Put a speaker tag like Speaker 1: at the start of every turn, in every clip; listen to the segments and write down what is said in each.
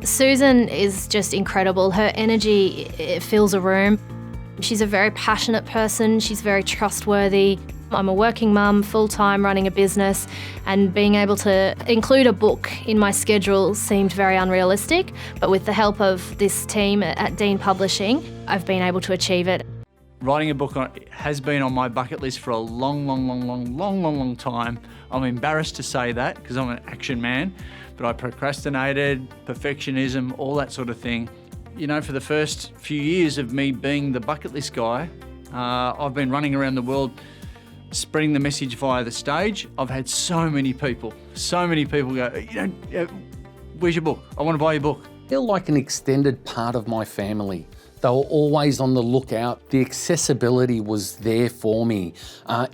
Speaker 1: Susan is just incredible. Her energy, it fills a room. She's a very passionate person. She's very trustworthy. I'm a working mum, full-time, running a business, and being able to include a book in my schedule seemed very unrealistic. But with the help of this team at Dean Publishing, I've been able to achieve it.
Speaker 2: Writing a book has been on my bucket list for a long time. I'm embarrassed to say that because I'm an action man, but I procrastinated, perfectionism, all that sort of thing. You know, for the first few years of me being the bucket list guy, I've been running around the world spreading the message via the stage. I've had so many people go, where's your book? I want to buy your book.
Speaker 3: I feel like an extended part of my family. They were always on the lookout. The accessibility was there for me.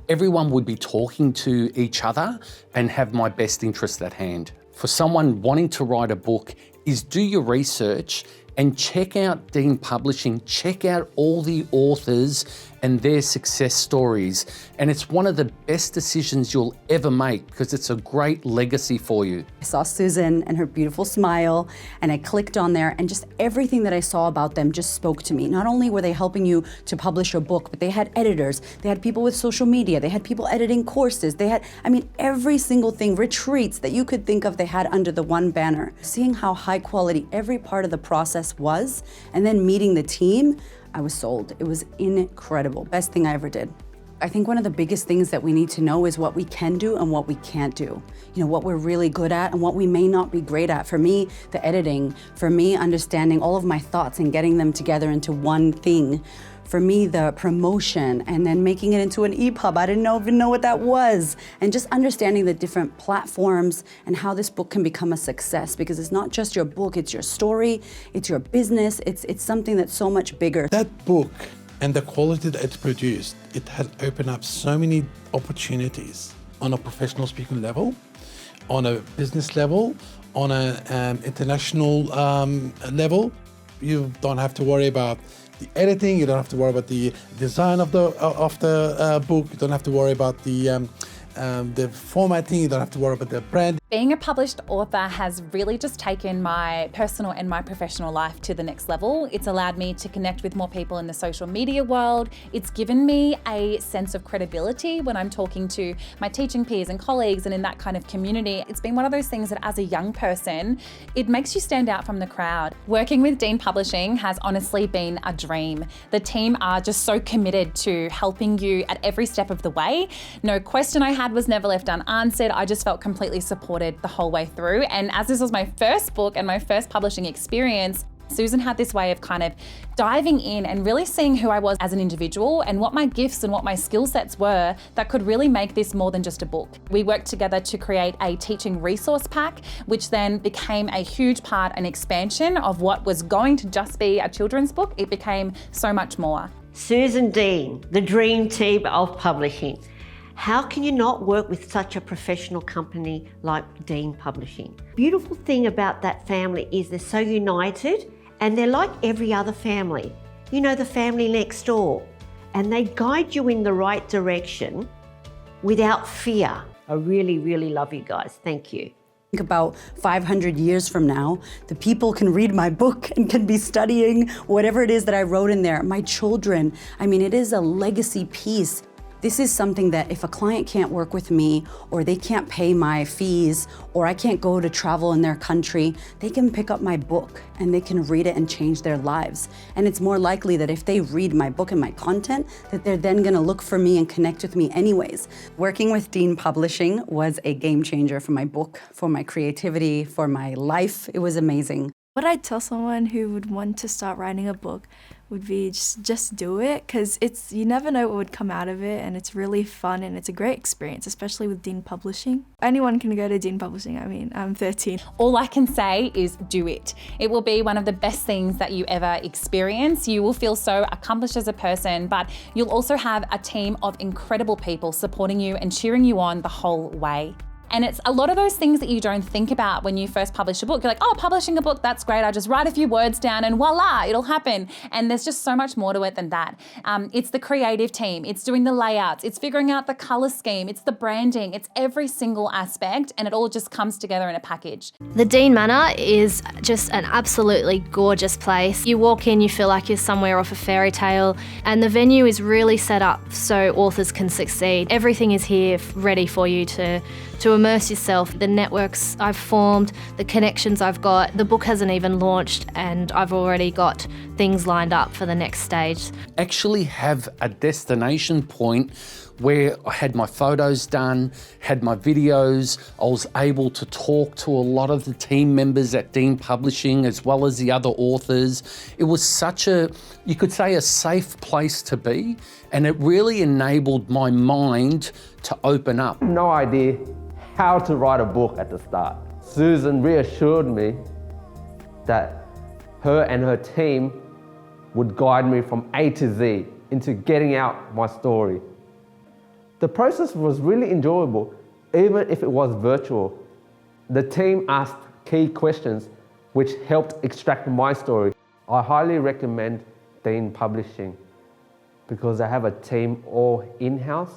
Speaker 3: Everyone would be talking to each other and have my best interest at hand. For someone wanting to write a book is do your research and check out Dean Publishing, check out all the authors and their success stories. And it's one of the best decisions you'll ever make because it's a great legacy for you.
Speaker 4: I saw Susan and her beautiful smile and I clicked on there and just everything that I saw about them just spoke to me. Not only were they helping you to publish a book, but they had editors, they had people with social media, they had people editing courses, they had, every single thing, retreats that you could think of they had under the one banner. Seeing how high quality every part of the process was and then meeting the team, I was sold. It was incredible. Best thing I ever did. I think one of the biggest things that we need to know is what we can do and what we can't do. You know, what we're really good at and what we may not be great at. For me, the editing. For me, understanding all of my thoughts and getting them together into one thing. For me, the promotion and then making it into an EPUB. I didn't even know what that was. And just understanding the different platforms and how this book can become a success because it's not just your book, it's your story, it's your business, it's something that's so much bigger.
Speaker 5: That book and the quality that it's produced, it has opened up so many opportunities on a professional speaking level, on a business level, on an international level. You don't have to worry about the editing, you don't have to worry about the design of the book, you don't have to worry about the formatting, you don't have to worry about the brand.
Speaker 6: Being a published author has really just taken my personal and my professional life to the next level. It's allowed me to connect with more people in the social media world. It's given me a sense of credibility when I'm talking to my teaching peers and colleagues and in that kind of community. It's been one of those things that as a young person, it makes you stand out from the crowd. Working with Dean Publishing has honestly been a dream. The team are just so committed to helping you at every step of the way. No question I had was never left unanswered. I just felt completely supported the whole way through. And as this was my first book and my first publishing experience, Susan had this way of kind of diving in and really seeing who I was as an individual and what my gifts and what my skill sets were that could really make this more than just a book. We worked together to create a teaching resource pack, which then became a huge part and expansion of what was going to just be a children's book. It became so much more.
Speaker 7: Susan Dean, the dream team of publishing. How can you not work with such a professional company like Dean Publishing? Beautiful thing about that family is they're so united and they're like every other family. You know, the family next door. And they guide you in the right direction without fear. I really, really love you guys. Thank you.
Speaker 4: Think about 500 years from now, the people can read my book and can be studying whatever it is that I wrote in there. My children, it is a legacy piece. This is something that if a client can't work with me or they can't pay my fees or I can't go to travel in their country, they can pick up my book and they can read it and change their lives. And it's more likely that if they read my book and my content, that they're then gonna look for me and connect with me anyways. Working with Dean Publishing was a game changer for my book, for my creativity, for my life. It was amazing.
Speaker 8: What I'd tell someone who would want to start writing a book would be just do it, because you never know what would come out of it, and it's really fun and it's a great experience, especially with Dean Publishing. Anyone can go to Dean Publishing. I'm 13.
Speaker 6: All I can say is do it. It will be one of the best things that you ever experience. You will feel so accomplished as a person, but you'll also have a team of incredible people supporting you and cheering you on the whole way. And it's a lot of those things that you don't think about when you first publish a book. You're like, oh, publishing a book, that's great. I just write a few words down and voila, it'll happen. And there's just so much more to it than that. It's the creative team, it's doing the layouts, it's figuring out the color scheme, it's the branding, it's every single aspect, and it all just comes together in a package.
Speaker 1: The Dean Manor is just an absolutely gorgeous place. You walk in, you feel like you're somewhere off a fairy tale, and the venue is really set up so authors can succeed. Everything is here ready for you to immerse yourself. The networks I've formed, the connections I've got, the book hasn't even launched and I've already got things lined up for the next stage.
Speaker 3: Actually have a destination point where I had my photos done, had my videos, I was able to talk to a lot of the team members at Dean Publishing as well as the other authors. It was such a, you could say, a safe place to be, and it really enabled my mind to open up.
Speaker 9: No idea how to write a book at the start. Susan reassured me that her and her team would guide me from A to Z into getting out my story. The process was really enjoyable, even if it was virtual. The team asked key questions which helped extract my story. I highly recommend Dean Publishing because they have a team all in-house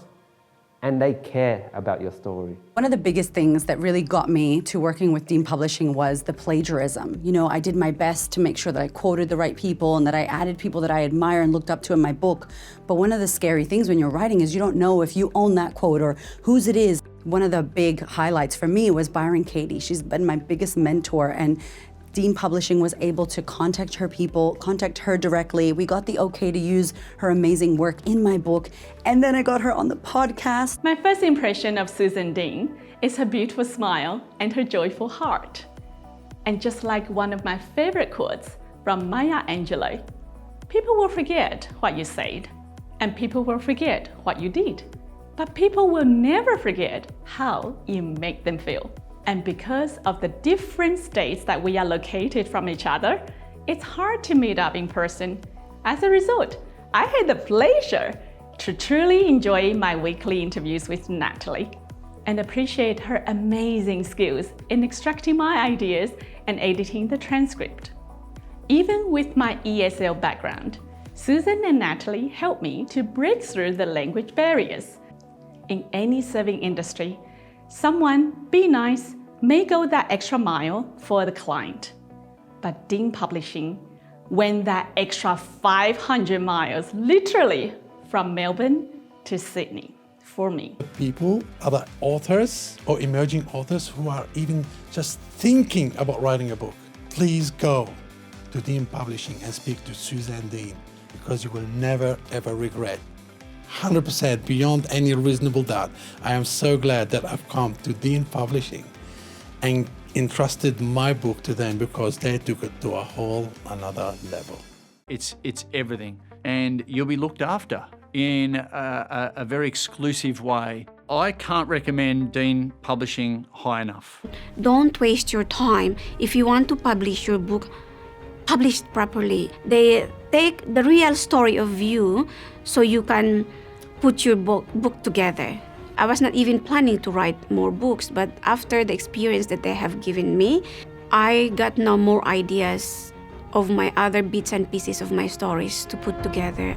Speaker 9: and they care about your story.
Speaker 4: One of the biggest things that really got me to working with Dean Publishing was the plagiarism. You know, I did my best to make sure that I quoted the right people and that I added people that I admire and looked up to in my book. But one of the scary things when you're writing is you don't know if you own that quote or whose it is. One of the big highlights for me was Byron Katie. She's been my biggest mentor, and Dean Publishing was able to contact her directly. We got the okay to use her amazing work in my book, and then I got her on the podcast.
Speaker 10: My first impression of Susan Dean is her beautiful smile and her joyful heart. And just like one of my favorite quotes from Maya Angelou, people will forget what you said, and people will forget what you did, but people will never forget how you make them feel. And because of the different states that we are located from each other, it's hard to meet up in person. As a result, I had the pleasure to truly enjoy my weekly interviews with Natalie and appreciate her amazing skills in extracting my ideas and editing the transcript. Even with my ESL background, Susan and Natalie helped me to break through the language barriers. In any serving industry, someone, be nice, may go that extra mile for the client. But Dean Publishing went that extra 500 miles, literally from Melbourne to Sydney, for me.
Speaker 5: People, other authors or emerging authors who are even just thinking about writing a book, please go to Dean Publishing and speak to Suzanne Dean, because you will never ever regret. 100% beyond any reasonable doubt. I am so glad that I've come to Dean Publishing and entrusted my book to them, because they took it to a whole another level.
Speaker 2: It's everything, and you'll be looked after in a very exclusive way. I can't recommend Dean Publishing high enough.
Speaker 11: Don't waste your time. If you want to publish your book, publish it properly. They take the real story of you so you can put your book together. I was not even planning to write more books, but after the experience that they have given me, I got now more ideas of my other bits and pieces of my stories to put together.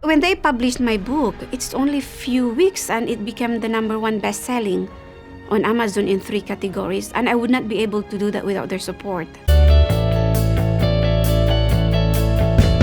Speaker 11: When they published my book, it's only a few weeks and it became the #1 best-selling on Amazon in 3 categories, and I would not be able to do that without their support.